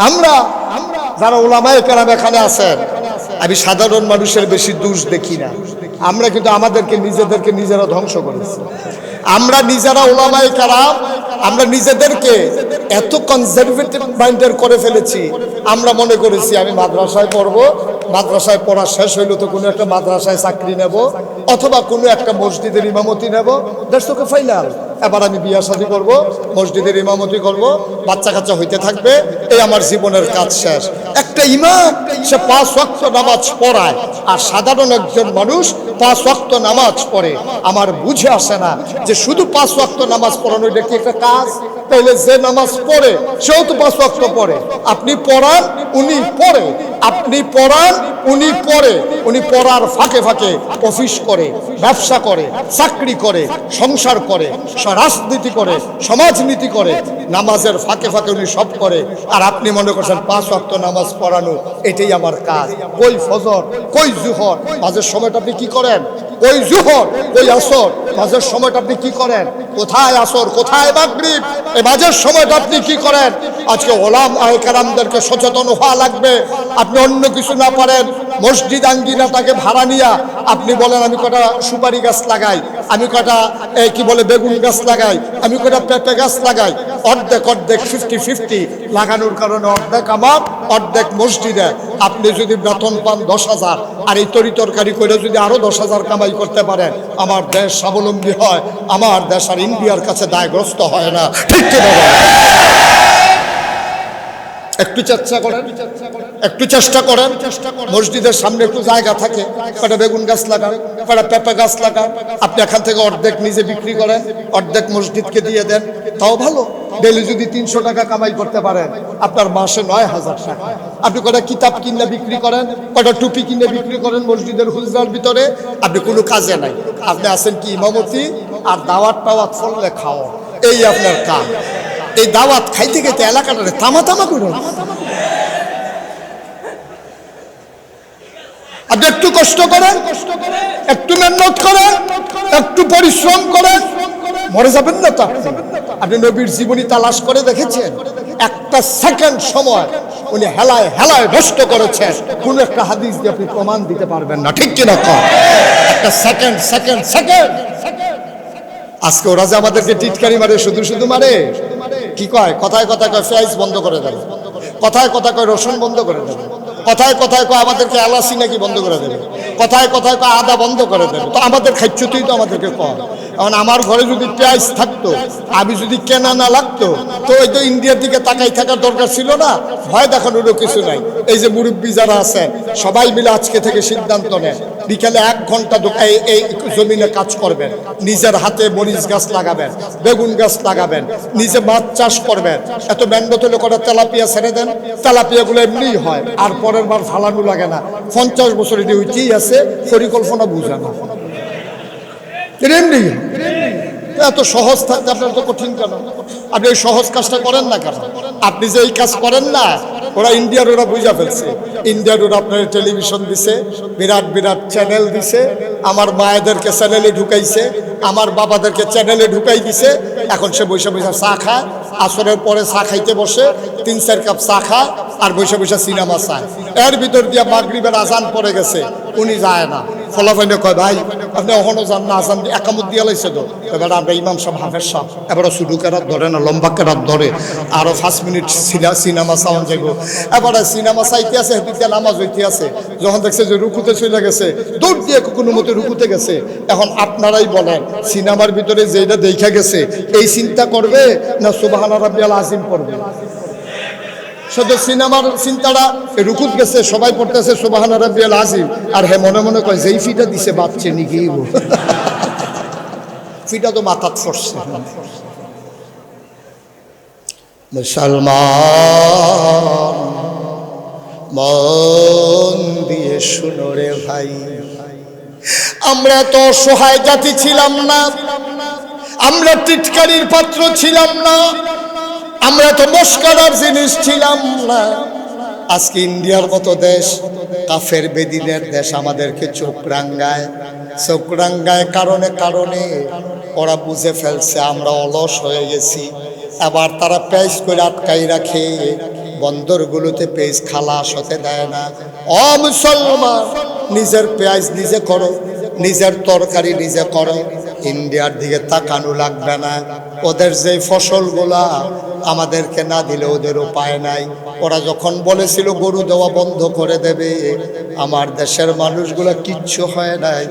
আমরা যারা উলামায়ে কেরাম এখানে আছেন, আমি সাধারণ মানুষের বেশি দোষ দেখি না। আমরা কিন্তু আমাদেরকে নিজেরা ধ্বংস করেছি। আমরা নিজেরা উলামায়ে কেরাম, আমরা নিজেদেরকে এত কনজারভেটিভ মাইন্ডের করে ফেলেছি। আমরা মনে করেছি আমি মাদ্রাসায় পড়বো, মাদ্রাসায় পড়া শেষ হইলো তো কোনো একটা মাদ্রাসায় চাকরি নেব, অথবা কোনো একটা মসজিদের ইমামতি নেব, দ্যাটস ওকে ফাইনাল। এবার আমি বিয়া শাদী করবো, মসজিদের ইমামতি করব, বাচ্চা কাচ্চা হইতে থাকবে, এই আমার জীবনের কাজ শেষ। একটা ইমাম সে 5 ওয়াক্ত নামাজ পড়ায়, আর সাধারণ একজন মানুষ 5 ওয়াক্ত নামাজ পড়ে। আমার বুঝে আসে না যে শুধু 5 ওয়াক্ত নামাজ পড়ানো এটা কি একটা কাজ? তাহলে যে নামাজ পড়ে সেও তো 5 ওয়াক্ত পড়ে। আপনি পড়ান, উনি পড়ে, আপনি পড়ান, উনি পড়ে। উনি পড়ার ফাঁকে ফাঁকে অফিস করে, ব্যবসা করে, চাকরি করে, সংসার করে, রাজনীতি করে, সমাজনীতি করে, নামাজের ফাঁকে ফাঁকে উনি সব করে। আর আপনি মনে করছেন 5 ওয়াক্ত নামাজ পড়ানো এটাই আমার কাজ। কই ফজর, কই জুহর, মাঝের সময়টা আপনি কি করেন? কই জুহর, কই আসর, মাঝের সময়টা আপনি কি করেন? কোথায় আসর, কোথায় মাগরিব, এই মাঝের সময়টা আপনি কি করেন? আজকে উলামায়ে কেরামদেরকে সচেতন হওয়া লাগবে। আপনি অন্য কিছু না পারেন, মসজিদ আঙ্গিনাটাকে ভাড়া নিয়া আপনি বলেন আমি কটা সুপারি গাছ লাগাই, আমি কটা কি বলে বেগুন গাছ লাগাই, আমি কটা পেঁপে গাছ লাগাই। অর্ধেক অর্ধেক 50-50 লাগানোর কারণে অর্ধেক আমার, অর্ধেক মসজিদে। আপনি যদি বেতন পান 10,000, আর এই তরিতরকারি করে যদি আরো 10,000 কামাই করতে পারেন, আমার দেশ স্বাবলম্বী হয়, আমার দেশ আর ইন্ডিয়ার কাছে দায়গ্রস্ত হয় না। ঠিক কি বাবা? একটু চেষ্টা করেন, একটু চেষ্টা করেন। মসজিদের সামনে একটু জায়গা থাকে, কটা বেগুন গাছ লাগান, কটা পেঁপে গাছ লাগান। আপনি এখান থেকে অর্ধেক নিজে বিক্রি করেন, অর্ধেক মসজিদকে দিয়ে দেন, তাও ভালো। ডেলি যদি 300 টাকা কামাই করতে পারেন, আপনার মাসে 9,000 টাকা। আপনি কটা কিতাব কিনে বিক্রি করেন, কটা টুপি কিনে বিক্রি করেন মসজিদের হুজরার ভিতরে, আপনি কোনো কাজে নাই। আপনি আছেন কি ইমামতি আর দাওয়াত টাওয়াত ফললে খাও, এই আপনার কাজ। এই দাওয়াত খাইতে খাইতে এলাকাটা তামা তামা করুন। আপনি একটু কষ্ট করেন, একটু মেহনত করেন, একটু পরিশ্রম করেন, মরে যাবেন না তো। আপনি নবীর জীবনী তালাশ করে দেখেছেন? একটা সেকেন্ড সময় উনি হেলায় হেলায় নষ্ট করেছেন, কোন একটা হাদিস দিয়ে আপনি প্রমাণ দিতে পারবেন না। ঠিক কিনা কর? একটা সেকেন্ড সেকেন্ড সেকেন্ড। আজকে ওরা যে আমাদেরকে টিটকারি মারে, শুধু শুধু মারে, কি কয়? কথায় কথায় কয় পেঁয়াজ বন্ধ করে দেবে, কথায় কথায় কয় রসুন বন্ধ করে দেবে, কথায় কথায় কয় আমাদেরকে এলাচি নাকি বন্ধ করে দেবে, কথায় কথায় কয় আদা বন্ধ করে দেবে। তো আমাদের খাচ্ছতেই তো আমাদেরকে কয়। এখন আমার ঘরে যদি পেঁয়াজ থাকতো, আমি যদি কেনা না লাগতো, তো ওই তো ইন্ডিয়ার দিকে তাকাই থাকার দরকার ছিল না। ভয় দেখানোরও কিছু নাই। এই যে মুরব্বী যারা আছে সবাই মিলে আজকে থেকে সিদ্ধান্ত নেন, বিকেলে 1 ঘন্টা এই জমিনে কাজ করবেন, নিজের হাতে মরিচ গাছ লাগাবেন, বেগুন গাছ লাগাবেন, নিজে মাছ চাষ করবেন। এত মেহনত হলে কটা তেলাপিয়া ছেড়ে দেন, তেলাপিয়াগুলো এমনিই হয়, আর পরের বার ফালানো লাগে না। 50 বছর এটি হইতেই আছে, পরিকল্পনা বুঝে না, এমনি। এত সহজ থাকতে আপনার তো কঠিন কেন? আপনি এই সহজ কাজটা করেন না কেন? আপনি যে এই কাজ করেন না, ওরা ইন্ডিয়ার ওরা বুঝা ফেলছে। ইন্ডিয়ার ওরা আপনার টেলিভিশন দিছে, বিরাট বিরাট চ্যানেল দিছে, আমার মায়েদেরকে চ্যানেলে ঢুকাইছে, আমার বাবাদেরকে চ্যানেলে ঢুকাই দিছে। এখন সে বসে বসে চা খায়, আসরের পরে চা খাইতে বসে 3-4 কাপ চা খায়, আর বসে বসে সিনেমা চায়। এর ভিতর দিয়ে মাগরিবের আজান পড়ে গেছে, উনি যায় না। ফলাফাইনে কয় ভাই আপনি এখনো যান না, আজান একামত দিয়ে লাইছে তো। এবার আমরা ইমাম সাহেব, হাফেজ সাহেব, এবারও শুধু কেরাত ধরে না, লম্বা কেরাত ধরে, আরো 5 মিনিট সিনেমা চাওয়ান যাইব। এবারে সিনেমা চাইতে আছে, হেঁটে নামাজ হইতে আছে। যখন দেখছে যে রুকুতে চলে গেছে, দৌড় দিয়ে কোনো মতে রুকুতে গেছে। এখন আপনারাই বলেন, সিনেমার ভিতরে যেটা দেখা গেছে এই চিন্তা করবে না সুবহান রাব্বিয়াল আযীম পড়বে? শুধু সিনেমার চিন্তাটা রুকুত গেছে, সবাই পড়তেছে সুবহান রাব্বিয়াল আযীম, আর হে মনে মনে কয় যেই ফিটা দিছে বাচ্চে নিগিয়ে ফিটা তো মাথাত পড়ছে। মুসলমান মন দিয়ে শুনো রে ভাই, আমরা তো অসহায় জাতি ছিলাম না, আমরা টিটকারির পাত্র ছিলাম না, আমরা তো মস্করার জিনিস ছিলাম না। আজকে ইন্ডিয়ার মতো দেশ, কাফের বেদিনের দেশ আমাদেরকে চোখ রাঙ্গায় কারণে কারণে ওরা বুঝে ফেলছে আমরা অলস হয়ে গেছি। আবার তারা পেশ করে আটকাই রাখে, বন্দরগুলোতে পেঁয়াজ খালাস হতে দেয় না। ও মুসলমান, নিজের পেঁয়াজ নিজে করো, নিজের তরকারি নিজে করো, ইন্ডিয়ার দিকে তাকানো লাগবে না। ওদের যে ফসলগুলা আমাদেরকে না দিলে ওদের উপায় নাই। ওরা যখন বলেছিল গরু দেওয়া বন্ধ করে দেবে, আমার দেশের মানুষগুলা কিচ্ছু হয় নাই।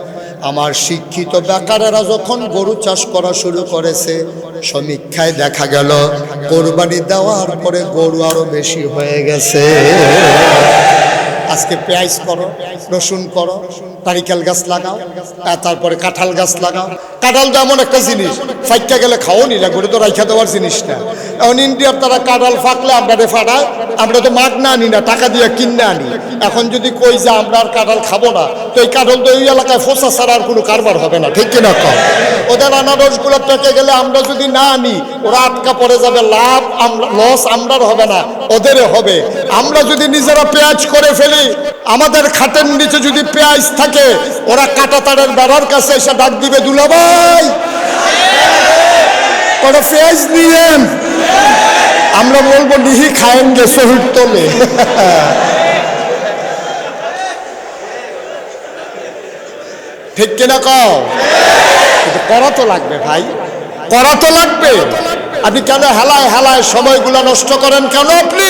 আমার শিক্ষিত বেকারেরা যখন গরু চাষ করা শুরু করেছে, সমীক্ষায় দেখা গেল কোরবানি দেওয়ার পরে গরু আরো বেশি হয়ে গেছে। আজকে পেঁয়াজ করো, রসুন করো, নারিকেল গাছ লাগাও, তারপরে কাঁঠাল গাছ লাগাও। কাঁঠাল তো এমন একটা জিনিস, ফাইকা গেলে খাও নি না, গরু তো রাইখা দেওয়ার জিনিসটা। এখন ইন্ডিয়ার তারা কাঁঠাল ফাঁকলে আমরা ফাটায়, আমরা তো মাগ না আনি না, টাকা দিয়ে কিনে আনি। এখন যদি কই যে আমরা আর কাঁঠাল খাবো না, তো এই কাঁঠাল তো এই এলাকায় ফোসা ছাড়া আর কোনো কারবার হবে না, ঠিক কিনা কম? ওদের আনারসগুলো পেকে গেলে আমরা যদি না আনি, ওরা আটকা পড়ে যাবে, লাভ লস আমরার হবে না, ওদেরও হবে। আমরা যদি নিজেরা পেঁয়াজ করে ফেলি, আমাদের খাটের নিচে যদি পেঁয়াজ থাকে, ওরা কাঁটা তারের বেড়ার কাছে এসে ডাক দিবে, দুলাভাই ওরা পেঁয়াজ নিয়েন। আমরা বলবো নিহি খায়েনগে শহীদ তোলে। ঠিক কিনা কও? করা তো লাগবে ভাই, করা তো লাগবে। আপনি কেন হেলায় হেলায় সময়গুলো নষ্ট করেন কেন আপনি?